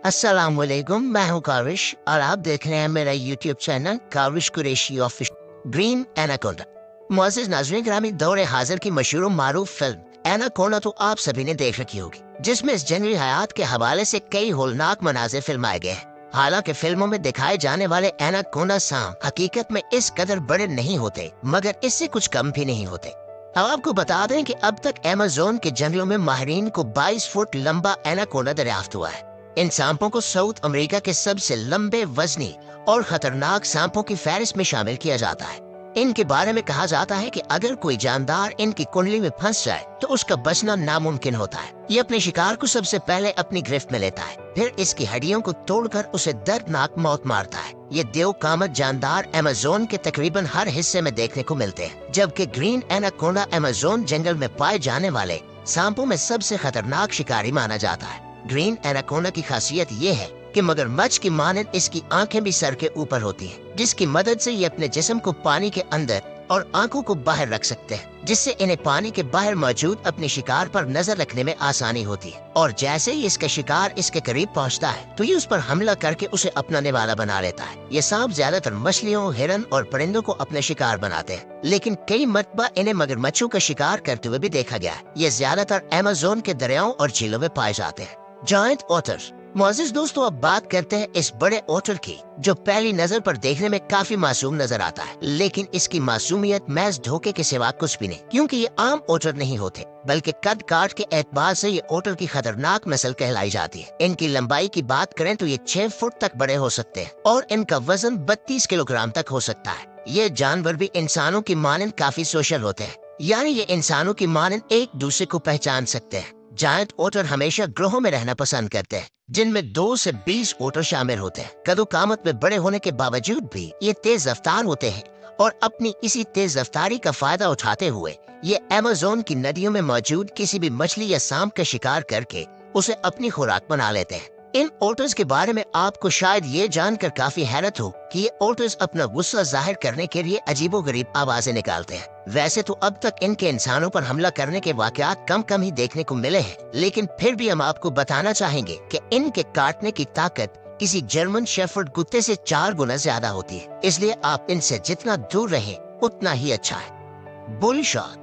अस्सलाम वालेकुम, मैं हूं काविश और आप देख रहे हैं मेरा YouTube channel Kavish Qureshi official. Green anaconda. मुअज़्ज़िज़ नाज़रीन ग्रामी, दौरे हाजिर की मशहूर मारूफ फिल्म एनाकोंडा तो आप सभी ने देख रखी होगी, जिसमें इस जंगली हयात के हवाले से कई होलनाक मनाज़िर फिल्माए गए हैं। हालांकि फिल्मों में दिखाए जाने वाले एनाकोंडा सांप हकीकत में इस कदर बड़े नहीं होते, मगर इससे कुछ कम भी नहीं होते। अब आपको बता दें कि अब तक अमेज़न के जंगलों में माहिरीन को 22 फुट लंबा एनाकोंडा दरियाफ्त हुआ है। इन सांपों को साउथ अमेरिका के सबसे लंबे, वजनी और खतरनाक सांपों की फहरिस्त में शामिल किया जाता है। इनके बारे में कहा जाता है कि अगर कोई जानदार इनकी कुंडली में फंस जाए तो उसका बचना नामुमकिन होता है। ये अपने शिकार को सबसे पहले अपनी गिरफ्त में लेता है, फिर इसकी हड्डियों को तोड़कर उसे दर्दनाक मौत मारता है। ये देव कामत जानदार अमेज़न के तकरीबन हर हिस्से में देखने को मिलते हैं, जबकि ग्रीन एनाकोंडा अमेज़न जंगल में पाए जाने वाले सांपों में सबसे खतरनाक शिकारी माना जाता है। ग्रीन एनाकोंडा की खासियत ये है कि मगरमच्छ की मानद इसकी आंखें भी सर के ऊपर होती हैं, जिसकी मदद से ये अपने जिस्म को पानी के अंदर और आंखों को बाहर रख सकते हैं, जिससे इन्हें पानी के बाहर मौजूद अपने शिकार पर नजर रखने में आसानी होती है। और जैसे ही इसका शिकार इसके करीब पहुंचता है तो ये उस पर हमला करके उसे अपना निवाला बना लेता है। ये सांप ज्यादातर मछलियों, हिरन और परिंदों को अपने शिकार बनाते हैं, लेकिन कई मरतबा इन्हें मगरमच्छों का शिकार करते हुए भी देखा गया है। ये ज्यादातर अमेज़न के दरियाओं और झीलों में पाए जाते हैं। Giant otter. मुअज़्ज़िज़ दोस्तों, अब बात करते हैं इस बड़े ऑटर की, जो पहली नजर पर देखने में काफी मासूम नजर आता है, लेकिन इसकी मासूमियत महज धोखे के सिवा कुछ भी नहीं, क्योंकि ये आम ऑटर नहीं होते, बल्कि कद काट के एतबार से ये ऑटर की खतरनाक नस्ल कहलाई जाती है। इनकी लंबाई की बात करें तो ये 6 फुट तक बड़े हो सकते हैं और इनका वजन 32 किलोग्राम तक हो सकता है। ये जानवर भी इंसानों की मानंद काफी सोशल होते हैं, यानी ये इंसानों की मानंद एक दूसरे को पहचान सकते हैं। जायंट ऑटर हमेशा ग्रोहों में रहना पसंद करते हैं, जिनमें 2 से 20 ऑटर शामिल होते हैं। कदो कामत में बड़े होने के बावजूद भी ये तेज रफ्तार होते हैं और अपनी इसी तेज रफ्तारी का फायदा उठाते हुए ये अमेज़न की नदियों में मौजूद किसी भी मछली या सांप का शिकार करके उसे अपनी खुराक बना लेते हैं। इन ऑटर्स के बारे में आपको शायद ये जानकर काफी हैरत हो कि ये ऑटर्स अपना गुस्सा जाहिर करने के लिए अजीबोगरीब आवाजें निकालते हैं। वैसे तो अब तक इनके इंसानों पर हमला करने के वाकयात कम ही देखने को मिले हैं, लेकिन फिर भी हम आपको बताना चाहेंगे कि इनके काटने की ताकत किसी जर्मन शेफर्ड कुत्ते से 4 गुना ज्यादा होती है, इसलिए आप इनसे जितना दूर रहें उतना ही अच्छा है। Bull shark.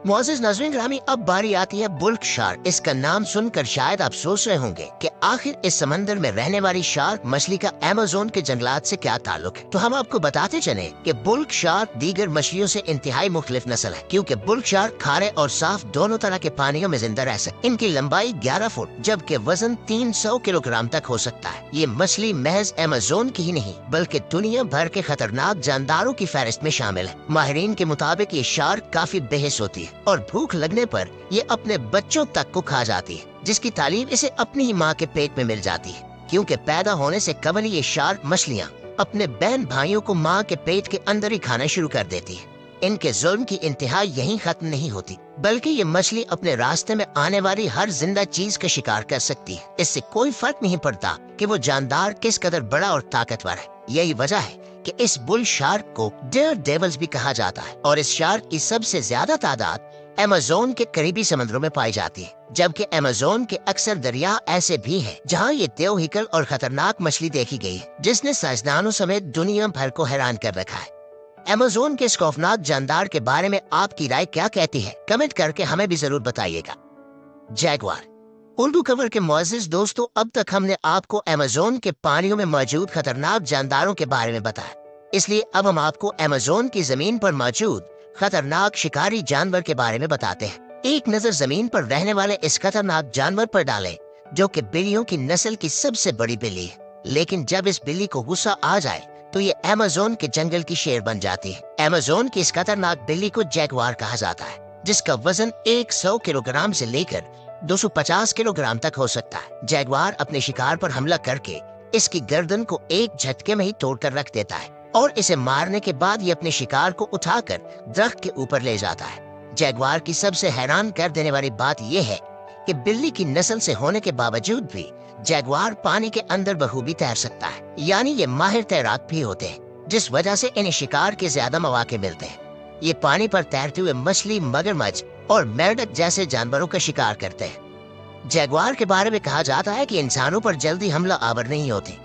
मुअज़्ज़िज़ नाज़रीन ग्रामी, अब बारी आती है बुल शार्क। इसका नाम सुनकर शायद आप सोच रहे होंगे कि आखिर इस समंदर में रहने वाली शार्क मछली का अमेज़न के जंगलात से क्या ताल्लुक है। तो हम आपको बताते चले कि बुल शार्क दीगर मछलियों से इंतहाई मुख्तलिफ नस्ल है, क्योंकि बुल शार्क खारे और साफ दोनों तरह के पानियों में जिंदा रह सकते। इनकी लंबाई 11 फुट जबकि वजन 300 किलोग्राम तक हो सकता है। ये मछली महज अमेज़न की ही नहीं बल्कि दुनिया भर के खतरनाक जानदारों की फहरिस्त में शामिल है। माहिरीन के मुताबिक ये शार्क काफी बेहिस होती है और भूख लगने पर ये अपने बच्चों तक को खा जाती है, जिसकी तालीम इसे अपनी ही माँ के पेट में मिल जाती है, क्योंकि पैदा होने से कबल ये शार्क मछलियाँ अपने बहन भाइयों को माँ के पेट के अंदर ही खाना शुरू कर देती है। इनके जुल्म की इंतहा यहीं खत्म नहीं होती, बल्कि ये मछली अपने रास्ते में आने वाली हर जिंदा चीज का शिकार कर सकती है। इससे कोई फर्क नहीं पड़ता कि वो जानदार किस कदर बड़ा और ताकतवर है। यही वजह है कि इस बुल शार्क को डेयर डेविल्स भी कहा जाता है, और इस शार्क की सबसे ज्यादा तादाद अमेज़न के करीबी समुद्रों में पाई जाती है, जबकि अमेज़न के अक्सर दरिया ऐसे भी हैं जहां ये देवहिकल और खतरनाक मछली देखी गई है, जिसने साइंसदानों समेत दुनिया भर को हैरान कर रखा है। अमेज़न के इस खौफनाक जानदार के बारे में आपकी राय क्या कहती है? कमेंट करके हमें भी जरूर बताइएगा। जैगुआर। उर्दू खबर के मुअज़्ज़िज़ दोस्तों, अब तक हमने आपको अमेज़न के पानियों में मौजूद खतरनाक जानदारों के बारे में बताया, इसलिए अब हम आपको अमेज़न की जमीन पर मौजूद खतरनाक शिकारी जानवर के बारे में बताते हैं। एक नजर जमीन पर रहने वाले इस खतरनाक जानवर पर डालें, जो कि बिल्लियों की नस्ल की सबसे बड़ी बिल्ली है। लेकिन जब इस बिल्ली को गुस्सा आ जाए तो ये अमेज़न के जंगल की शेर बन जाती है। अमेज़न की इस खतरनाक बिल्ली को जैगुआर कहा जाता है, जिसका वजन 100 किलोग्राम से लेकर 250 किलोग्राम तक हो सकता है। जैगुआर अपने शिकार पर हमला करके इसकी गर्दन को एक झटके में ही तोड़कर रख देता है और इसे मारने के बाद ये अपने शिकार को उठाकर दरख्त के ऊपर ले जाता है। जैगुआर की सबसे हैरान कर देने वाली बात यह है कि बिल्ली की नस्ल से होने के बावजूद भी जैगुआर पानी के अंदर बखूबी तैर सकता है, यानी ये माहिर तैराक भी होते हैं, जिस वजह से इन्हें शिकार के ज्यादा मौके मिलते हैं। ये पानी पर तैरते हुए मछली, मगरमच्छ और मेंढक जैसे जानवरों का शिकार करते हैं। जैगुआर के बारे में कहा जाता है कि इंसानों पर जल्दी हमला आवर नहीं होते,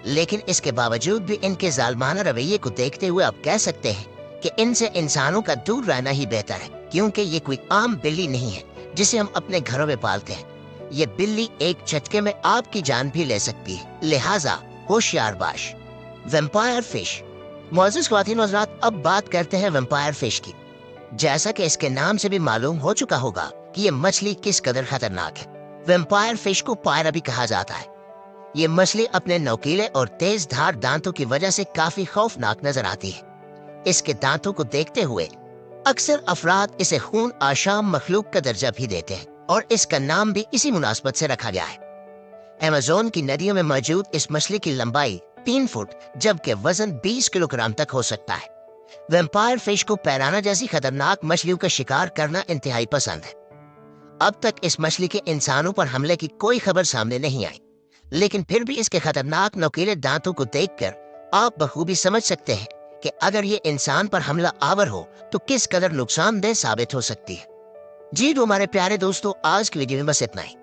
लेकिन इसके बावजूद भी इनके जालमाना रवैये को देखते हुए आप कह सकते हैं कि इनसे इंसानों का दूर रहना ही बेहतर है, क्योंकि ये कोई आम बिल्ली नहीं है जिसे हम अपने घरों में पालते हैं। ये बिल्ली एक झटके में आपकी जान भी ले सकती है, लिहाजा होशियार बाश। Vampire fish. मुअज़्ज़िज़ ख्वातीन व हज़रात, अब बात करते हैं वैम्पायर फिश की। जैसा कि इसके नाम से भी मालूम हो चुका होगा कि ये मछली किस कदर खतरनाक है। वैम्पायर फिश को पायरा भी कहा जाता है। ये मछली अपने नोकीले और तेज धार दांतों की वजह से काफी खौफनाक नजर आती है। इसके दांतों को देखते हुए अक्सर अफराद इसे खून आशाम मखलूक का दर्जा भी देते हैं और इसका नाम भी इसी मुनासबत से रखा गया है। अमेज़न की नदियों में मौजूद इस मछली की लंबाई 3 फुट जबकि वजन 20 किलोग्राम तक हो सकता है। वैम्पायर फिश को पैराना जैसी खतरनाक मछलियों का शिकार करना इंतहाई पसंद है। अब तक इस मछली के इंसानों पर हमले की कोई खबर सामने नहीं आई, लेकिन फिर भी इसके खतरनाक नोकीले दांतों को देखकर आप बखूबी समझ सकते हैं कि अगर ये इंसान पर हमला आवर हो तो किस कदर नुकसानदेह साबित हो सकती है। जी तो हमारे प्यारे दोस्तों, आज की वीडियो में बस इतना ही।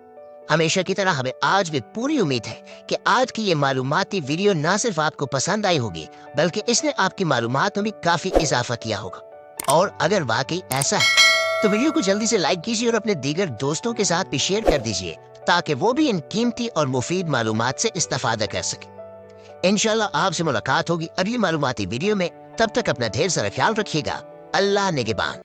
हमेशा की तरह हमें आज भी पूरी उम्मीद है कि आज की ये मालूमाती वीडियो ना सिर्फ आपको पसंद आई होगी, बल्कि इसने आपकी मालूमात में भी काफी इजाफा किया होगा। और अगर वाकई ऐसा है तो वीडियो को जल्दी से लाइक कीजिए और अपने दीगर दोस्तों के साथ भी शेयर कर दीजिए, ताकि वो भी इन कीमती और मुफीद मालूमात से इस्तेफादा कर सके। इंशाल्लाह आपसे मुलाकात होगी अगली मालूमाती वीडियो में। तब तक अपना ढेर सारा ख्याल रखिएगा। अल्लाह निगहबान।